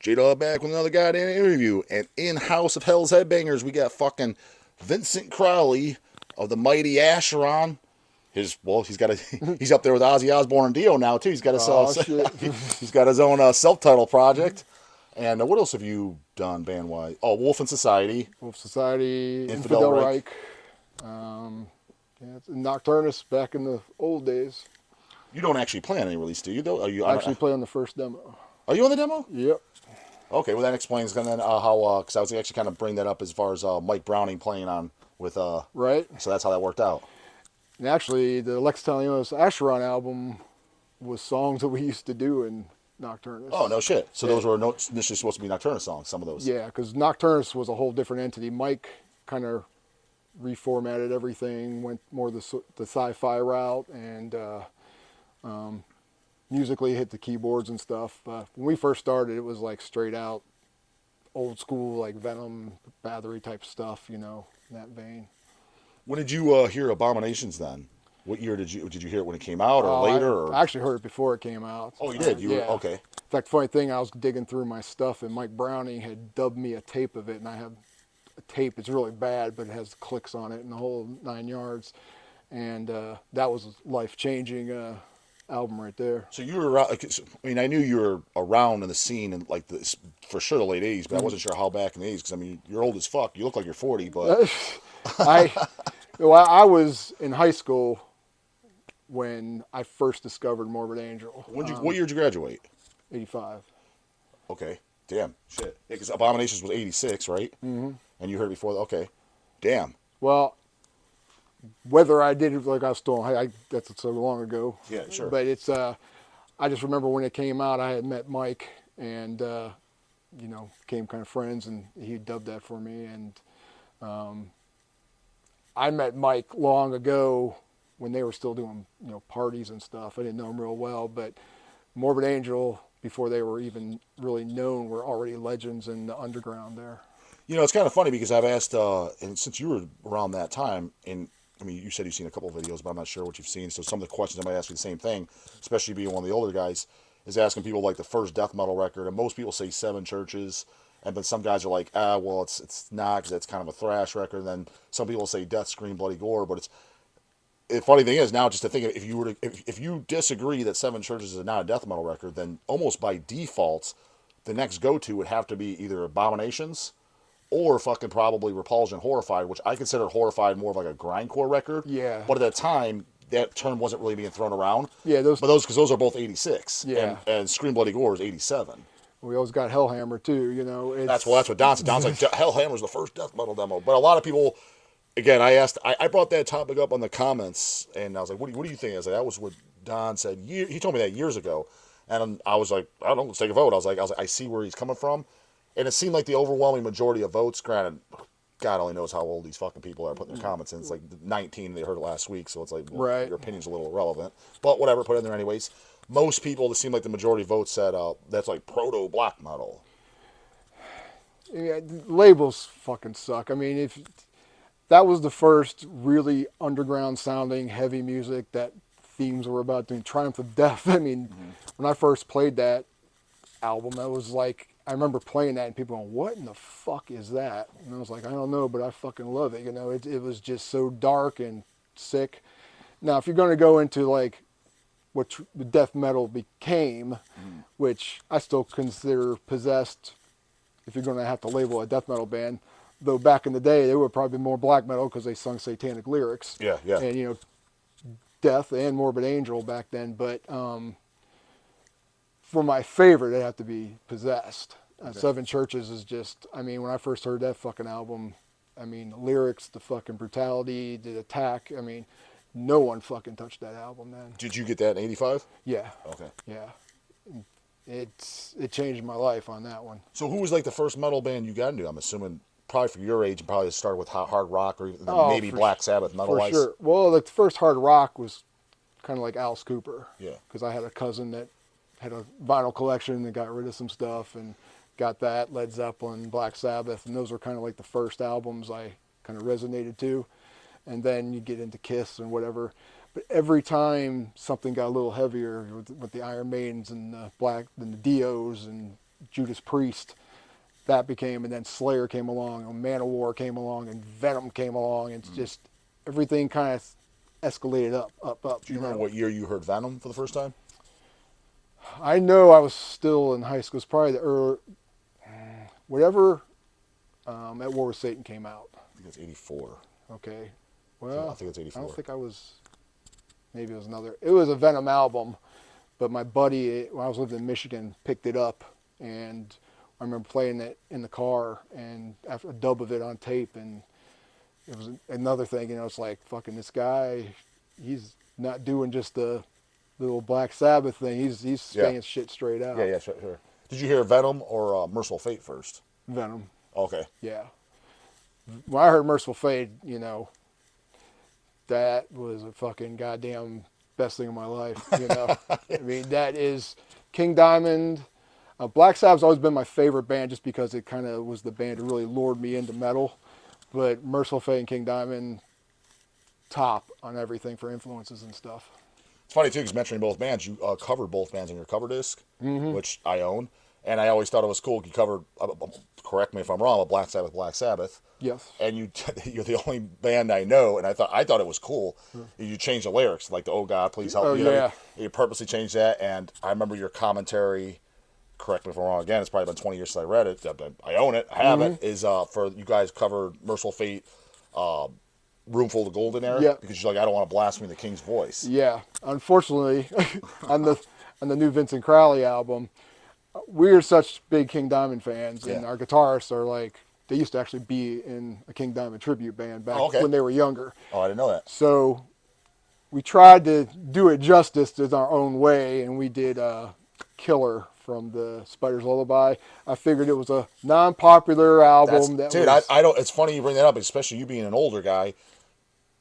J-Dog back with another goddamn interview. And in House of Hell's Headbangers, we got fucking Vincent Crowley of the mighty Acheron. He's up there with Ozzy Osbourne and Dio now too. He's got his Oh shit. he's got his own self-titled project. And what else have you done band-wise? Oh, Wolf and Society, Wolf Society, Infidel Infidel Reich. Yeah, Nocturnus back in the old days. You don't actually play on any release, do you? Though, I actually play on the first demo. Are you on the demo? Yep. Okay, well that explains then how because I was actually kind of bring that up as far as Mike Browning playing on with Right. so that's how that worked out. And actually, the Lex Talios Acheron album was songs that we used to do in Nocturnus. Oh no shit! So those were initially supposed to be Nocturnus songs. Some of those. Yeah, because Nocturnus was a whole different entity. Mike kind of reformatted everything, went more the sci-fi route, and musically hit the keyboards and stuff. When we first started, it was like straight out old school, like Venom, Bathory type stuff, in that vein. When did you hear Abominations then? What year did you hear it when it came out or later? Or? I actually heard it before it came out. Oh, you did? Yeah. Okay. In fact, funny thing, I was digging through my stuff, and Mike Browning had dubbed me a tape of it, and I have a tape. It's really bad, but it has clicks on it and the whole 9 yards. And that was a life-changing album right there. So you were around. I mean, I knew you were around in the scene in like this for sure the late '80s, but I wasn't sure how back in the '80s because I mean you're old as fuck. You look like you're 40, but I was in high school when I first discovered Morbid Angel. What year did you graduate? 85. Okay, damn, shit. Because Abominations was '86, right? Mm-hmm. And you heard it before. Okay, damn. Well, whether I did it like I was still, that's so long ago. Yeah, sure. But it's, I just remember when it came out, I had met Mike and, became kind of friends, and he dubbed that for me. And I met Mike long ago when they were still doing, parties and stuff. I didn't know him real well, but Morbid Angel, before they were even really known, were already legends in the underground there. It's kind of funny because I've asked, and since you were around that time, and I mean, you said you've seen a couple of videos, but I'm not sure what you've seen. So some of the questions I might ask you the same thing, especially being one of the older guys, is asking people like the first death metal record, and most people say Seven Churches, and then some guys are like, well, it's not because it's kind of a thrash record. And then some people say Death, Scream, Bloody Gore, but the funny thing is now just to think of, if you disagree that Seven Churches is not a death metal record, then almost by default, the next go-to would have to be either Abominations or fucking probably Repulsion Horrified, which I consider Horrified more of like a grindcore record. Yeah. But at the time, that term wasn't really being thrown around. Yeah, because those are both 86. Yeah. And Scream Bloody Gore is 87. We always got Hellhammer too, That's what Don said. Don's like, Hellhammer's the first death metal demo. But a lot of people, again, I brought that topic up on the comments, and I was like, what do you think? I was like, that was what Don said. He told me that years ago. And I was like, I don't know, let's take a vote. I was like, I see where he's coming from. And it seemed like the overwhelming majority of votes, granted, God only knows how old these fucking people are putting their comments in. It's like 19, they heard it last week, so it's like, well, right. Your opinion's a little irrelevant. But whatever, put it in there anyways. Most people, it seemed like the majority of votes said that's like proto-black metal. Yeah, labels fucking suck. I mean, if that was the first really underground sounding heavy music that themes were about doing, Triumph of Death. I mean, when I first played that album, that was like, I remember playing that and people going, what in the fuck is that? And I was like, I don't know, but I fucking love it. It was just so dark and sick. Now, if you're going to go into like what the death metal became, which I still consider Possessed, if you're going to have to label a death metal band, though back in the day, they were probably more black metal because they sung satanic lyrics. Yeah. And, Death and Morbid Angel back then, but for my favorite, it'd have to be Possessed. Okay. Seven Churches is just, I mean, when I first heard that fucking album, I mean, the lyrics, the fucking brutality, the attack, I mean, no one fucking touched that album then. Did you get that in 85? Yeah. Okay. Yeah. It changed my life on that one. So who was like the first metal band you got into? I'm assuming probably for your age, probably started with hard rock or even maybe Black Sabbath metal-wise. For sure. Well, like the first hard rock was kind of like Alice Cooper. Yeah. Because I had a cousin that had a vinyl collection and got rid of some stuff and got that, Led Zeppelin, Black Sabbath, and those were kind of like the first albums I kind of resonated to. And then you get into Kiss and whatever. But every time something got a little heavier with the Iron Maidens and the Dios and Judas Priest, that became, and then Slayer came along, and Manowar came along, and Venom came along, and it's just everything kind of escalated up. Do you remember what year you heard Venom for the first time? I know I was still in high school. It's probably the early, whatever At War with Satan came out. I think it's 84. Okay. Well, I think it's 84. I don't think I was, maybe it was another, it was a Venom album, but my buddy, when I was living in Michigan, picked it up, and I remember playing it in the car, and after a dub of it on tape, and it was another thing, you know, it's like, fucking this guy, he's not doing just the little Black Sabbath thing, he's saying shit straight out. Yeah, sure. Did you hear Venom or Merciful Fate first? Venom. Okay. Yeah. When I heard Merciful Fate, you know, that was a fucking goddamn best thing in my life, you know. I mean, that is King Diamond. Black Sabbath's always been my favorite band just because it kind of was the band that really lured me into metal. But Merciful Fate and King Diamond, top on everything for influences and stuff. It's funny, too, because mentioning both bands, you covered both bands on your cover disc, which I own. And I always thought it was cool. You covered, correct me if I'm wrong, but Black Sabbath. Yes. And you're the only band I know, and I thought it was cool. You changed the lyrics, like the "Oh God, please help me." Yeah. You purposely changed that, and I remember your commentary. Correct me if I'm wrong. Again, it's probably been 20 years since I read it. I own it. I have it. Is for you guys covered Merciful Fate, Room Full of Gold in there. Yeah. Because you're like, I don't want to blaspheme the King's voice. Yeah. Unfortunately, on the new Vincent Crowley album, we're such big King Diamond fans, and our guitarists are like, they used to actually be in a King Diamond tribute band back when they were younger. Oh, I didn't know that. So we tried to do it justice in our own way, and we did Killer from the Spider's Lullaby. I figured it was a non-popular album. I don't. It's funny you bring that up, especially you being an older guy.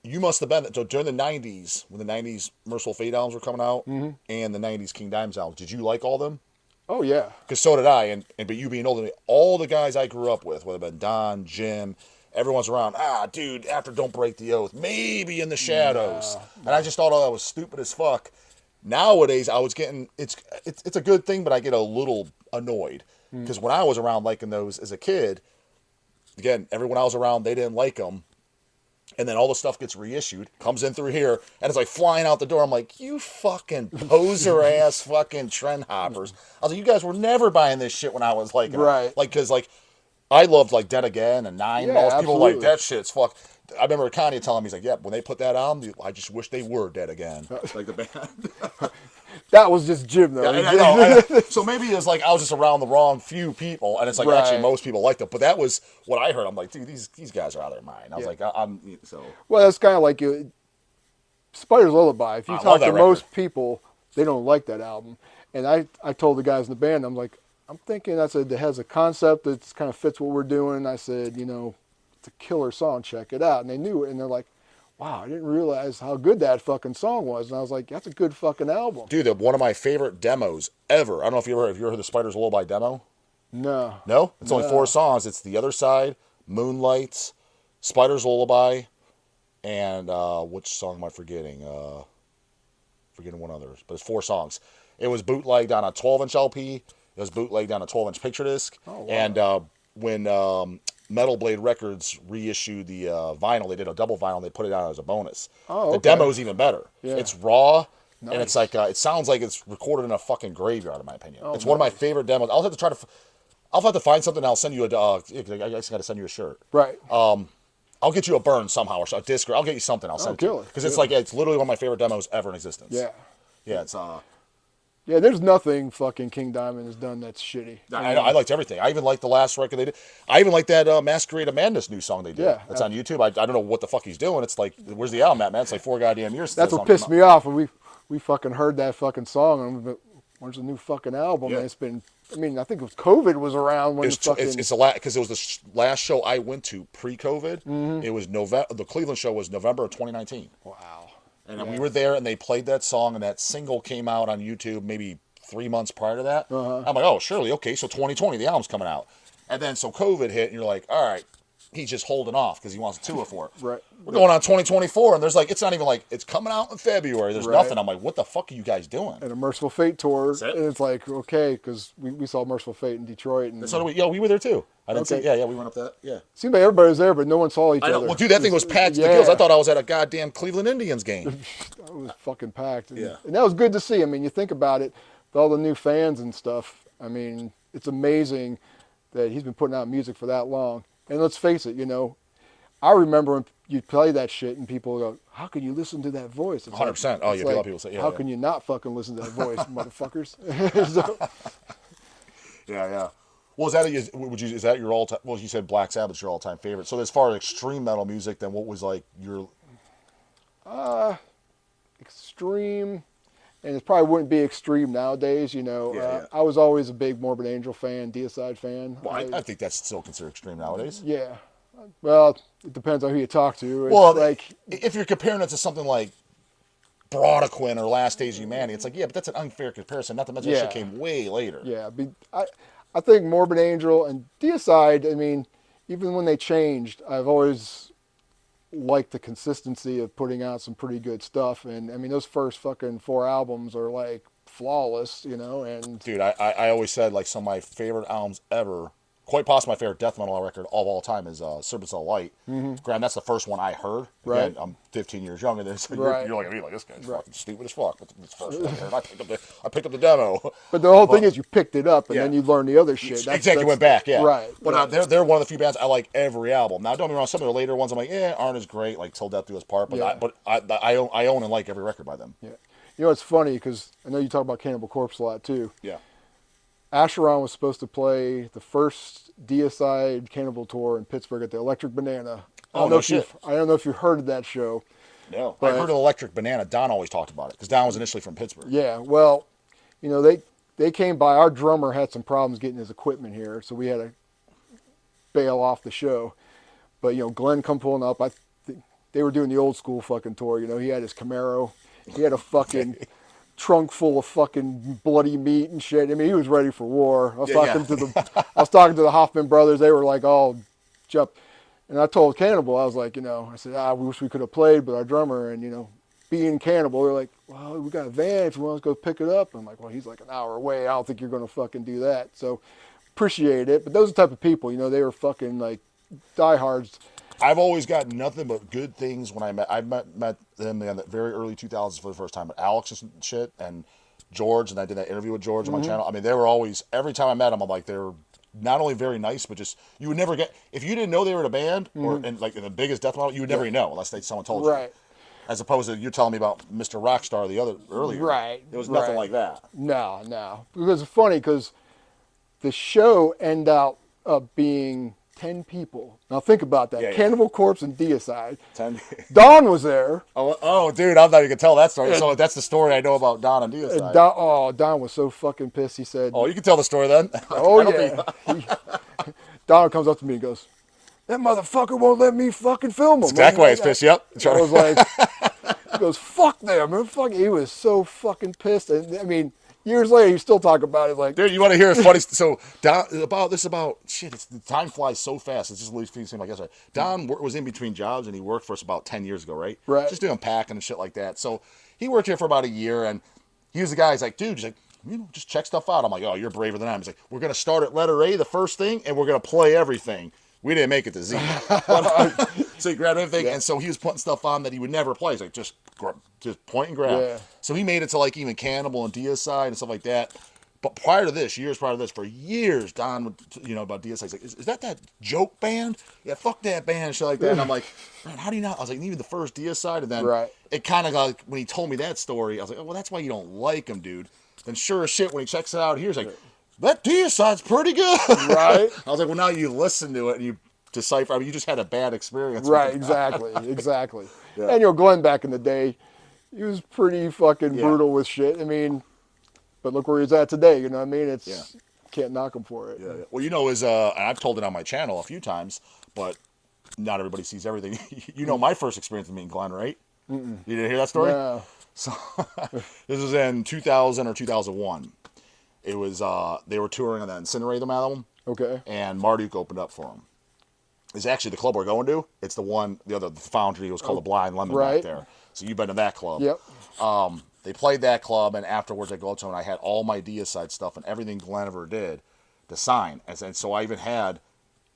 You must have been so during the '90s when the '90s Merciful Fate albums were coming out, and the '90s King Diamond albums. Did you like all of them? Oh yeah. Because so did I, and but you being older than me, all the guys I grew up with, whether it been Don, Jim, everyone's around. Dude, after Don't Break the Oath, maybe In the Shadows, and I just thought all that was stupid as fuck. Nowadays, I was getting it's a good thing, but I get a little annoyed because when I was around liking those as a kid, again, everyone I was around they didn't like them. And then all the stuff gets reissued, comes in through here, and it's like flying out the door. I'm like, you fucking poser-ass fucking trend hoppers. I was like, you guys were never buying this shit when I was like, right. Like, because, like, I loved, like, Dead Again and Nine. Yeah, and all those people absolutely. like, that shit's fuck. I remember Kanye telling me, he's like, yeah, when they put that album, I just wish they were dead again. Like the band. That was just Jim, though. I know. So maybe it's like I was just around the wrong few people, and it's like actually most people liked it. But that was what I heard. I'm like, dude, these guys are out of their mind. I was like, I'm so. Well, that's kind of like Spider's Lullaby. If you talk to most people, they don't like that album. And I told the guys in the band, I'm like, I'm thinking, I said, it has a concept that kind of fits what we're doing. I said, you know, it's a killer song. Check it out. And they knew it, and they're like, wow, I didn't realize how good that fucking song was. And I was like, that's a good fucking album. Dude, one of my favorite demos ever. I don't know if you ever heard the Spider's Lullaby demo. No. No? It's only 4 songs. It's The Other Side, Moonlights, Spider's Lullaby, and which song am I forgetting? Forgetting one other. But it's 4 songs. It was bootlegged on a 12-inch LP. It was bootlegged on a 12-inch picture disc. Oh, wow. And when Metal Blade Records reissued the vinyl, they did a double vinyl, they put it out as a bonus. Oh, okay. The demo's even better. Yeah. It's raw, nice. and it's like, it sounds like it's recorded in a fucking graveyard, in my opinion. It's one of my favorite demos. I'll have to find something, and I'll send you I just got to send you a shirt. Right. I'll get you a burn somehow, or a disc, or I'll get you something, I'll send you. Because it's like, it's literally one of my favorite demos ever in existence. Yeah. Yeah, it's, yeah, there's nothing fucking King Diamond has done that's shitty. I liked everything. I even liked the last record they did. I even liked that Masquerade of Madness new song they did. Yeah. That's on YouTube. I don't know what the fuck he's doing. It's like, where's the album at, man? It's like 4 goddamn years. That's what pissed me off when we fucking heard that fucking song. And I'm like, where's the new fucking album? Yeah. And it's been, I mean, I think it was COVID was around when It's a lot, because it was the last show I went to pre-COVID. It was November. The Cleveland show was November of 2019. Wow. And we were there, and they played that song, and that single came out on YouTube maybe 3 months prior to that. I'm like, oh, surely, okay, so 2020, the album's coming out. And then so COVID hit, and you're like, all right, he's just holding off because he wants to tour for it. Right. We're going on 2024, and there's like, it's not even like, it's coming out in February. There's nothing. I'm like, what the fuck are you guys doing? And a Mercyful Fate tour. That's it. And it's like, okay, because we saw Mercyful Fate in Detroit. And So do we, we were there too. I didn't see, we went up that, seemed like everybody was there, but no one saw each other. Well, dude, that thing was packed to the gills. I thought I was at a goddamn Cleveland Indians game. It was fucking packed. Yeah. And that was good to see. I mean, you think about it, with all the new fans and stuff, I mean, it's amazing that he's been putting out music for that long. And let's face it, I remember when you play that shit and people go, how can you listen to that voice? It's 100%. Oh, yeah, a lot of people say, how can you not fucking listen to that voice, motherfuckers? So, yeah. Well, is that your all-time, well, you said Black Sabbath's your all-time favorite. So as far as extreme metal music, then what was like your... extreme, and it probably wouldn't be extreme nowadays, I was always a big Morbid Angel fan, Deicide fan. Well, I think that's still considered extreme nowadays. Yeah. Well, it depends on who you talk to. It's well, like, if you're comparing it to something like Brodequin or Last Days of Humanity, it's like, but that's an unfair comparison. Not to mention that shit came way later. Yeah, I think Morbid Angel and Deicide, I mean, even when they changed, I've always liked the consistency of putting out some pretty good stuff. And, I mean, those first fucking 4 albums are, like, flawless, and... Dude, I always said, like, some of my favorite albums ever, quite possibly my favorite death metal record of all time is Serpent Cell Light. Mm-hmm. Granted, that's the first one I heard. Right. Again, I'm 15 years younger than so right. you're like me, like, this guy's fucking stupid as fuck. This first one I heard. I picked up the demo. But the whole thing is you picked it up and then you learned the other shit. Exactly, went back, yeah. Right. But they're one of the few bands I like every album. Now, don't get me wrong, some of the later ones I'm like, aren't as great, like Till Death Do Us Part, but I own and like every record by them. Yeah. It's funny because I know you talk about Cannibal Corpse a lot too. Yeah. Acheron was supposed to play the first Deicide Cannibal tour in Pittsburgh at the Electric Banana. I don't know if you heard of that show. No, I heard of Electric Banana. Don always talked about it because Don was initially from Pittsburgh. Yeah, well, they came by. Our drummer had some problems getting his equipment here, so we had to bail off the show. But Glenn come pulling up. They were doing the old school fucking tour. He had his Camaro. He had a fucking trunk full of fucking bloody meat and shit. I mean, he was ready for war. I was talking to the Hoffman brothers. They were like all jump. And I told Cannibal, I was like, I said, we wish we could have played, but our drummer and being Cannibal, they're like, well, we got a van if you want to go pick it up. I'm like, well, he's like an hour away. I don't think you're going to fucking do that. So appreciate it. But those are the type of people, they were fucking like diehards. I've always got nothing but good things when I met them in the very early 2000s for the first time. But Alex and shit and George, and I did that interview with George on my channel. I mean, they were always, every time I met them, I'm like, they're not only very nice, but just, you would never get, if you didn't know they were in a band, or in the biggest death metal, you would never know unless someone told you. Right. As opposed to you telling me about Mr. Rockstar earlier. Right. It was nothing like that. No. Because it's funny because the show ended up being 10 people. Now think about that. Cannibal Corpse and Deicide. 10. Don was there. Oh, dude, I thought you could tell that story. So that's the story I know about Don and Deicide. Don was so fucking pissed. He said... Oh, you can tell the story then. Oh, yeah. Don comes up to me and goes, that motherfucker won't let me fucking film him. That's exactly why he's pissed. Yep. I was like... He goes, fuck them. Man. Fuck. He was so fucking pissed. And, I mean... Years later, you still talk about it like... Dude, you want to hear a funny... So, Don, shit, the time flies so fast. It's just at least seems like yesterday. Don was in between jobs, and he worked for us about 10 years ago, right? Right. Just doing packing and shit like that. So, he worked here for about a year, and he was the guy, he's like, dude, just check stuff out. I'm like, oh, you're braver than I am. He's like, we're going to start at letter A, the first thing, and we're going to play everything. We didn't make it to Z. So he grabbed everything, and so he was putting stuff on that he would never play. He's like, just point and grab. Yeah. So he made it to like even Cannibal and Deicide and stuff like that. But years prior to this, for years, Don would, about Deicide, he's like, is that joke band? Yeah, fuck that band and shit like that. And I'm like, man, how do you not? I was like, even the first Deicide, and then it kind of got, like, when he told me that story, I was like, oh, well, that's why you don't like him, dude. Then sure as shit, when he checks it out here, he's like, that Deicide's pretty good. Right. I was like, well, now you listen to it and you decipher. I mean, you just had a bad experience. Right, exactly. Yeah. And Glenn back in the day, he was pretty fucking brutal with shit. I mean, but look where he's at today. You know what I mean? It's can't knock him for it. Yeah. Well, and I've told it on my channel a few times, but not everybody sees everything. My first experience with meeting Glenn, right? Mm-mm. You didn't hear that story? No. So this was in 2000 or 2001. It was they were touring on that Incinerate Them album. Okay. And Marduk opened up for him. is actually the club we're going to. It's the one, the foundry was called the Blind Lemon back right. there. So you've been to that club. Yep. They played that club, and afterwards I go up to him, and I had all my Deicide stuff and everything Glenn ever did to sign. And so I even had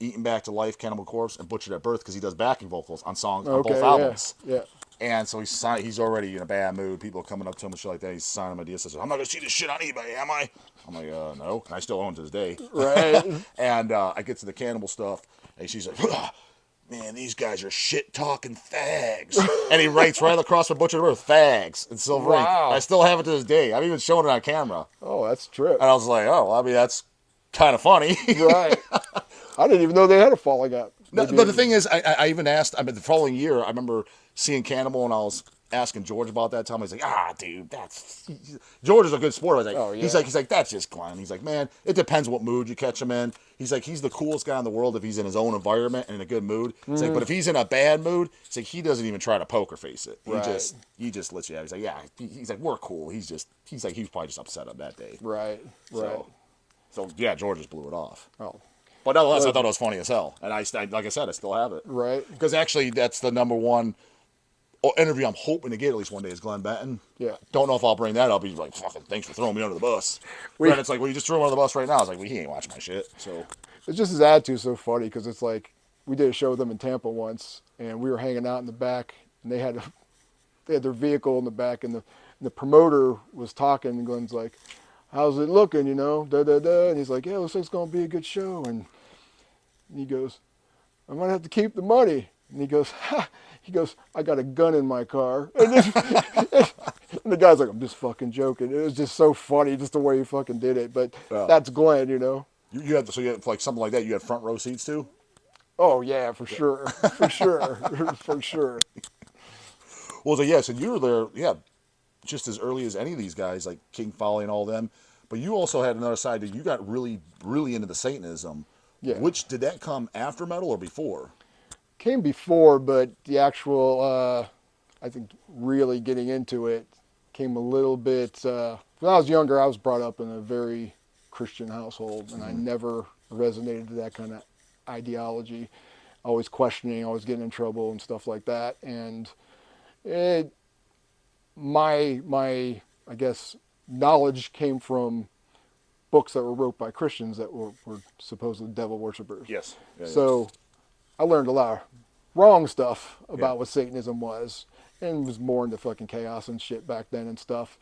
Eaten Back to Life, Cannibal Corpse, and Butchered at Birth, because he does backing vocals on songs on both albums. Yeah. And so he's already in a bad mood. People are coming up to him and shit like that. He's signing my Deicide. I'm not going to see this shit on eBay, am I? I'm like, no. And I still own it to this day. Right. And I get to the Cannibal stuff, and she's like, man, these guys are shit-talking fags. And he writes right across from Butcher Birth, fags, in silver ink. Wow. I still have it to this day. I've even shown it on camera. Oh, that's a trip. And I was like, oh, well, I mean, that's kind of funny. Right. I didn't even know they had a falling out. No, but the thing is, I even asked, the following year, I remember seeing Cannibal, and I was asking George about that time. He's like, dude, George is a good sport. I was like, oh, yeah. he's like, that's just Glenn. He's like, man, it depends what mood you catch him in. He's like, he's the coolest guy in the world if he's in his own environment and in a good mood. He's like, but if he's in a bad mood, he's like, he doesn't even try to poker face it. He just lets you have. He's like, yeah. He's like, we're cool. He's like, he was probably just upset on that day. Right. So yeah, George just blew it off. Oh. But nonetheless, I thought it was funny as hell. And I like I said, I still have it. Right. Because actually, that's the number one interview I'm hoping to get at least one day is Glenn Benton. Yeah. Don't know if I'll bring that up. He's like, fucking thanks for throwing me under the bus. And it's like, well, you just threw him under the bus right now. I was like, well, he ain't watching my shit. So it's just his attitude so funny, because it's like, we did a show with them in Tampa once, and we were hanging out in the back, and they had their vehicle in the back, and the promoter was talking, and Glenn's like, how's it looking, you know, and he's like, yeah, looks like it's going to be a good show, and he goes, I might have to keep the money, and he goes, I got a gun in my car, and the guy's like, I'm just fucking joking. It was just so funny, just the way he fucking did it, but that's Glenn, you know. you had like something like that. You had front row seats too. Oh yeah, for sure, for sure, for sure. Well, so yes, and you were there, yeah, just as early as any of these guys, like King Folly and all them. But you also had another side that you got really, really into the Satanism. Yeah. Which, did that come after metal or before? Came before, but the actual, I think, really getting into it came a little bit. When I was younger, I was brought up in a very Christian household, and I never resonated to that kind of ideology. Always questioning, always getting in trouble and stuff like that. And my I guess knowledge came from books that were wrote by Christians that were supposedly devil worshippers. Yes. Yeah, so I learned a lot of wrong stuff about what Satanism was, and was more into fucking chaos and shit back then and stuff.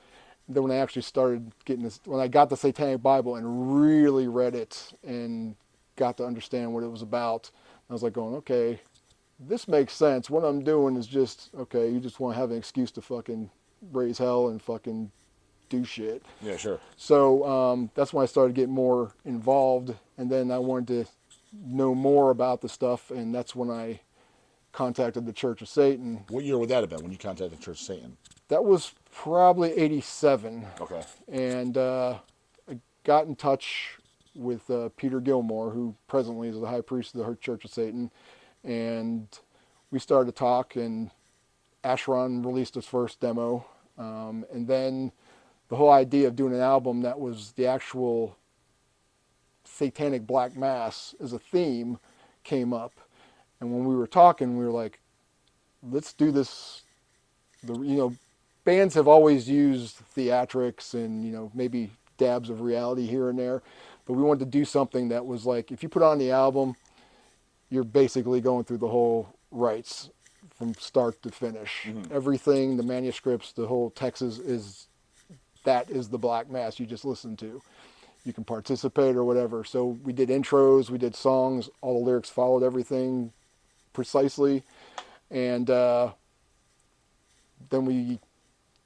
Then when I actually started getting this, when I got the Satanic Bible and really read it and got to understand what it was about, I was like going, okay, this makes sense. What I'm doing is just, okay, you just want to have an excuse to fucking raise hell and fucking do shit. Yeah, sure. So that's when I started getting more involved, and then I wanted to know more about the stuff, and that's when I contacted the Church of Satan. What year would that have been when you contacted the Church of Satan? That was probably 87. Okay. And I got in touch with Peter Gilmore, who presently is the high priest of the Church of Satan, and we started to talk, and Acheron released his first demo, and then the whole idea of doing an album that was the actual satanic black mass as a theme came up. And when we were talking, we were like, let's do this. Bands have always used theatrics and, maybe dabs of reality here and there, but we wanted to do something that was like, if you put on the album, you're basically going through the whole rites from start to finish. Mm-hmm. Everything, the manuscripts, the whole text is the black mass you just listened to. You can participate or whatever. So we did intros, we did songs, all the lyrics followed everything precisely. And then we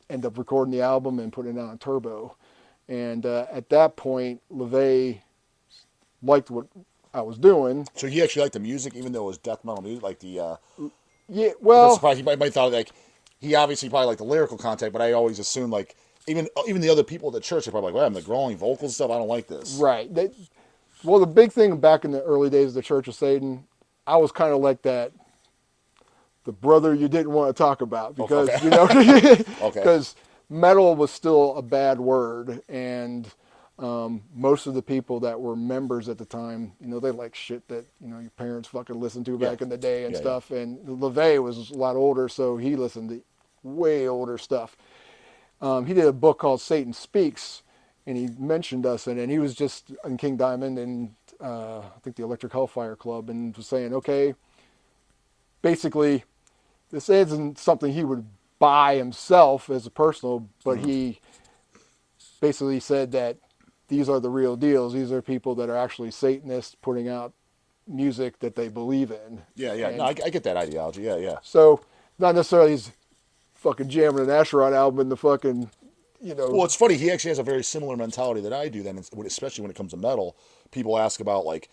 end up recording the album and putting it out on Turbo. And at that point, LaVey liked what I was doing. So he actually liked the music, even though it was death metal music, like the... Yeah, well... I'm surprised. He might thought, like, he obviously probably liked the lyrical content, but I always assumed, like, even the other people at the church are probably like, well, I'm the growling vocals stuff, I don't like this. Right. Well, the big thing back in the early days of the Church of Satan, I was kind of like that, the brother you didn't want to talk about, because, okay. because metal was still a bad word, and Most of the people that were members at the time, they like shit that, your parents fucking listened to back in the day and Yeah, stuff. And LaVey was a lot older, so he listened to way older stuff. He did a book called Satan Speaks, and he mentioned us in it. And he was just in King Diamond and I think the Electric Hellfire Club, and was saying, okay, basically, this isn't something he would buy himself as a personal, but he basically said that these are the real deals. These are people that are actually Satanists putting out music that they believe in. Yeah, yeah. And No, I get that ideology. Yeah, yeah. so, not necessarily he's fucking jamming an Acheron album in the fucking, Well, it's funny. He actually has a very similar mentality that I do. Then, especially when it comes to metal, people ask about like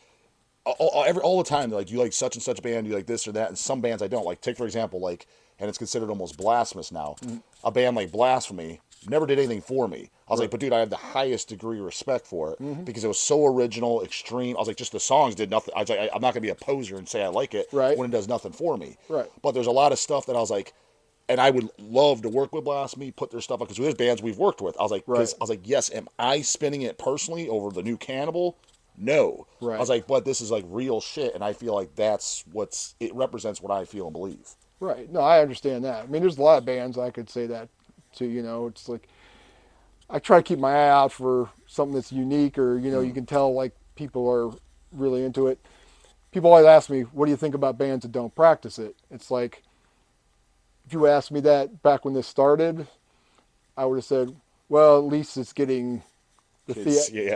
all the time. They're like, "Do you like such and such band? Do you like this or that?" And some bands I don't like. Take for example, like, and it's considered almost blasphemous now. A band like Blasphemy never did anything for me. I was like, but dude, I have the highest degree of respect for it because it was so original, extreme. I was like, just the songs did nothing. I was like, I'm not gonna be a poser and say I like it Right. when it does nothing for me. Right. But there's a lot of stuff that I was like, and I would love to work with Blasphemy, put their stuff up because there's bands we've worked with. I was like, Right. yes, am I spinning it personally over the new Cannibal? No. Right. I was like, but this is like real shit, and I feel like it represents what I feel and believe. Right. No, I understand that. I mean, there's a lot of bands I could say that to. It's like I try to keep my eye out for something that's unique, or you can tell like people are really into it. People always ask me, "What do you think about bands that don't practice it?" It's like, if you asked me that back when this started, I would have said, "Well, at least it's getting the Kids, yeah.